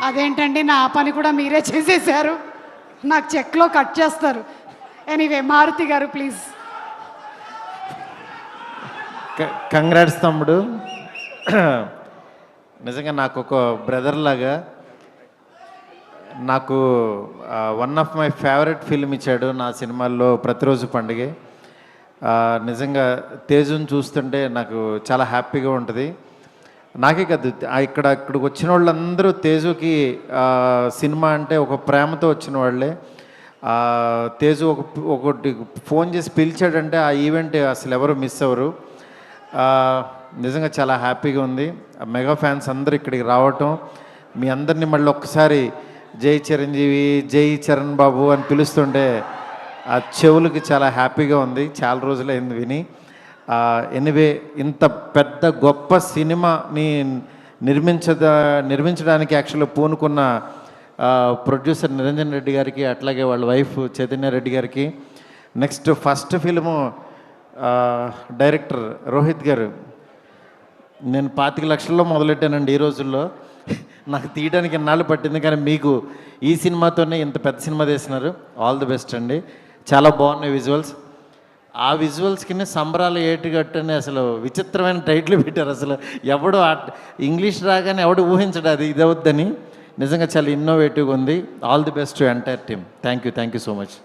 అదేంటండి, నా పని కూడా మీరే చేసేసారు, నాకు చెక్లో కట్ చేస్తారు. ఎనీవే మారుతి గారు ప్లీజ్. కంగ్రాట్స్ తమ్ముడు. నిజంగా నాకు ఒక బ్రదర్ లాగా, నాకు one of my favourite film ఇచ్చాడు నా సినిమాల్లో ప్రతిరోజు పండుగ. నిజంగా తేజుని చూస్తుంటే నాకు చాలా హ్యాపీగా ఉంటుంది. నాకే కాదు, ఇక్కడికి వచ్చిన వాళ్ళందరూ తేజుకి సినిమా అంటే ఒక ప్రేమతో వచ్చిన వాళ్ళే. తేజు ఒకటి ఫోన్ చేసి పిలిచాడంటే ఆ ఈవెంట్ అసలు ఎవరు మిస్ అవ్వరు. నిజంగా చాలా హ్యాపీగా ఉంది. మెగా ఫ్యాన్స్ అందరూ ఇక్కడికి రావటం, మీ అందరినీ మళ్ళీ ఒక్కసారి జై చిరంజీవి, జై చరణ్ బాబు అని పిలుస్తుంటే ఆ చెవులకి చాలా హ్యాపీగా ఉంది. చాలా రోజులైంది విని. ఎనివే, ఇంత పెద్ద గొప్ప సినిమాని నిర్మించడానికి యాక్చువల్గా పూనుకున్న ప్రొడ్యూసర్ నిరంజన్ రెడ్డి గారికి, అట్లాగే వాళ్ళ వైఫ్ చైతన్య రెడ్డి గారికి, next first film director Rohit గారు. నేను 25 లక్షల్లో మొదలెట్టానండి ఈ రోజుల్లో. నాకు తీయడానికి ఎన్నాళ్ళు పట్టింది, కానీ మీకు ఈ సినిమాతోనే ఇంత పెద్ద సినిమా తీసినారు. ఆల్ ది బెస్ట్ అండి. చాలా బాగున్నాయి విజువల్స్. ఆ విజువల్స్కి సంబరాలు ఏటుగట్టు అని అసలు విచిత్రమైన టైటిల్ పెట్టారు. అసలు ఎవడు ఇంగ్లీష్ రాగానే ఎవడు ఊహించడు అది ఇదవుద్దని. నిజంగా చాలా ఇన్నోవేటివ్గా ఉంది. All the best to entire team. Thank you so much.